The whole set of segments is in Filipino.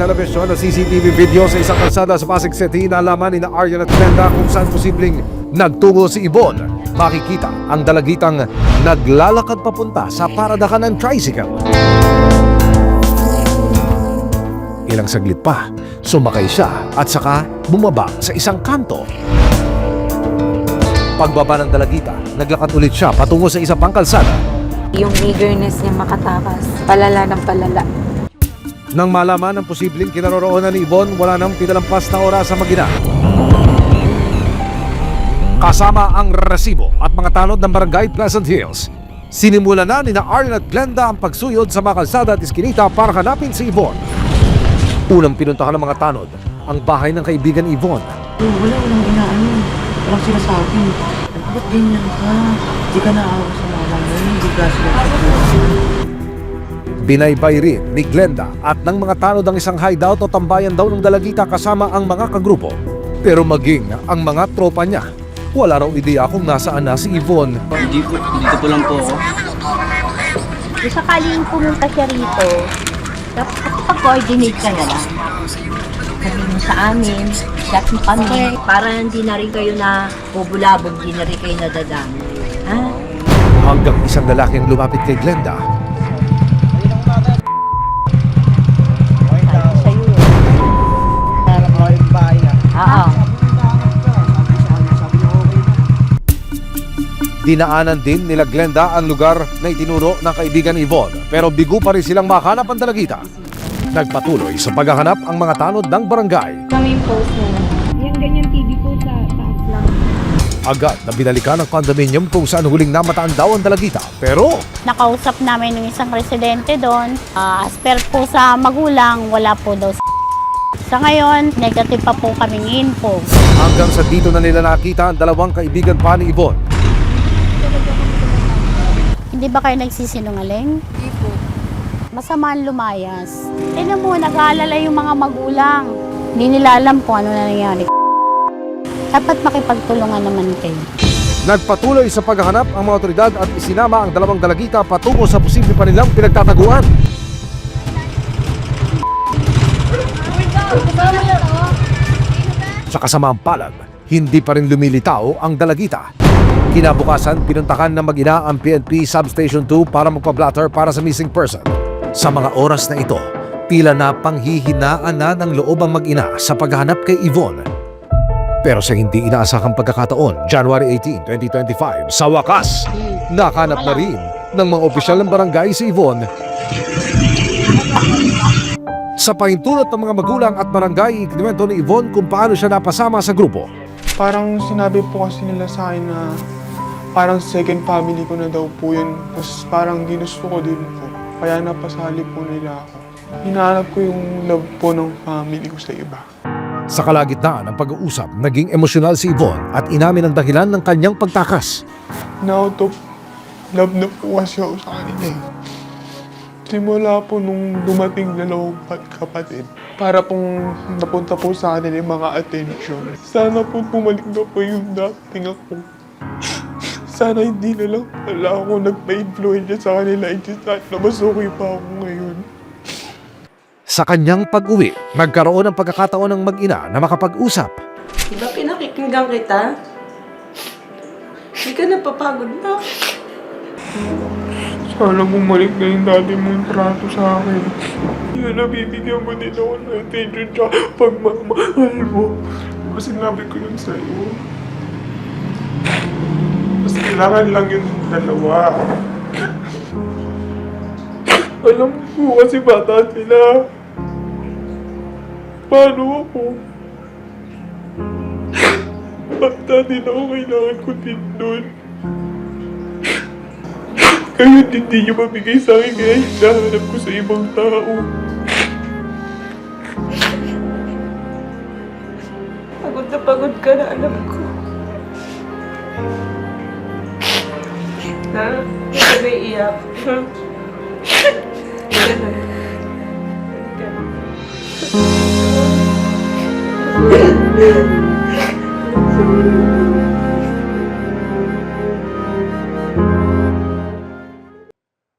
television na CCTV video sa isang kalsada sa Pasig City na laman ni Aryan at Glenda kung saan posibleng nagtungo si Yvonne. Makikita ang dalagitang naglalakad papunta sa paradakan ng tricycle. Ilang saglit pa, sumakay siya at saka bumaba sa isang kanto. Pagbaba ng dalagita, naglakad ulit siya patungo sa isa pang kalsada. Yung eagerness niya makatakas, palala ng palala. Nang malaman ang posibleng kinaroroonan ni Yvonne, wala nang pinalampas na oras sa magina. Kasama ang resibo at mga tanod ng Barangay Pleasant Hills, sinimula na ni Aryan at Glenda ang pagsuyod sa mga kalsada at iskinita para hanapin si Yvonne. Unang pinuntahan ng mga tanod ang bahay ng kaibigan ni Yvonne. Walang inaano. Walang sinasabi. Ba't ganyan ka? Di ka naawa sa mama mo. Hindi ka sila. Binaybay rin ni Glenda at ng mga tanod ang isang hideout o tambayan daw ng dalagita kasama ang mga kagrupo. Pero maging ang mga tropa niya, wala raw ideya kung nasaan na si Yvonne. Dito po lang po ako. Kung sakaling pumunta siya rito, dapat pag-coordinate ka na lang. Sabi mo sa amin, chat mo kami, para hindi na rin kayo na bubulabog, hindi na rin kayo nadadami. Ha? Hanggang isang lalaking lumapit kay Glenda. Sabi sa'yo eh. Oo. Dinaanan din nila Glenda ang lugar na itinuro ng kaibigan ni Yvonne, pero bigo pa rin silang makahanap ang dalagita. Nagpatuloy sa paghahanap ang mga tanod ng barangay. Kami yung post na yung ganyan TV po sa taas lang. Agad na binalikan ng condominium kung saan huling namataan daw ang dalagita. Pero Nakausap namin ng isang residente doon. As per po sa magulang, wala po daw sa ngayon, negative pa po kaming info. hanggang sa dito na nila nakita ang dalawang kaibigan pa ni Yvonne. Hindi ba kayo nagsisinungaling? Hindi po. Masama ang lumayas. Tignan mo, nag-aalala yung mga magulang. Hindi nila alam kung ano na nangyari. Dapat makipagtulungan naman kayo. Nagpatuloy sa paghahanap ang mga otoridad at isinama ang dalawang dalagita patungo sa posible pa nilang pinagtataguan. Sa kasamaang palad, hindi pa rin lumilitaw ang dalagita. Kinabukasan, pinuntahan ng mag-ina ang PNP Substation 2 para magpa-blatter para sa missing person. Sa mga oras na ito, tila na panghihinaan na ng loob ang mag-ina sa paghahanap kay Yvonne. Pero sa hindi inaasahang pagkakataon, January 18, 2025, sa wakas, nakanap na rin ng mga opisyal ng barangay si Yvonne. Sa pahintulot ng mga magulang at barangay, ikinuwento ni Yvonne kung paano siya napasama sa grupo. Parang sinabi po kasi nila sa akin na parang second family ko na daw po yun. Tapos parang ginusto ko din po. Kaya napasali po nila ako. Hinahanap ko yung love po ng family ko sa iba. Sa kalagitnaan ng pag-uusap, naging emosyonal si Yvonne at inamin ang dahilan ng kanyang pagtakas. Na-out of love na po kasi ako sa kanila eh. Simula po nung dumating dalawang kapatid, para pong napunta po sa kanila yung mga attention. Sana po bumalik na po yung dating ako. Sana hindi na lang pala ako nagpa-influensya sa kanila. At na mas okay pa ako ngayon. Sa kanyang pag-uwi, nagkaroon ng pagkakataon ng mag-ina na makapag-usap. Diba pinakikinggan kita? Hindi ka napapagod na. Sana bumalik na yung dati mong trato sa akin. Sana nabibigyan mo din ako ng attention tsaka pagmamahal mo. Kasi sinabi ko yun sa'yo. Mas kailangan lang yung dalawa. Alam mo kasi bata sila. Paano ako? Bata din ako, kailangan ko din doon. Kayo hindi niyo mabigay sa akin kaya hinahanap ko sa ibang tao. Pagod ka na, alam ko. Ha? Hindi ka naiiyak. Hindi ka na.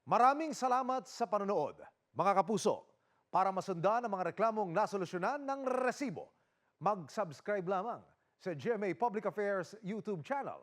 Maraming salamat sa panonood, mga kapuso. Para masundan ang mga reklamong nasolusyonan ng resibo, mag-subscribe lamang sa GMA Public Affairs YouTube channel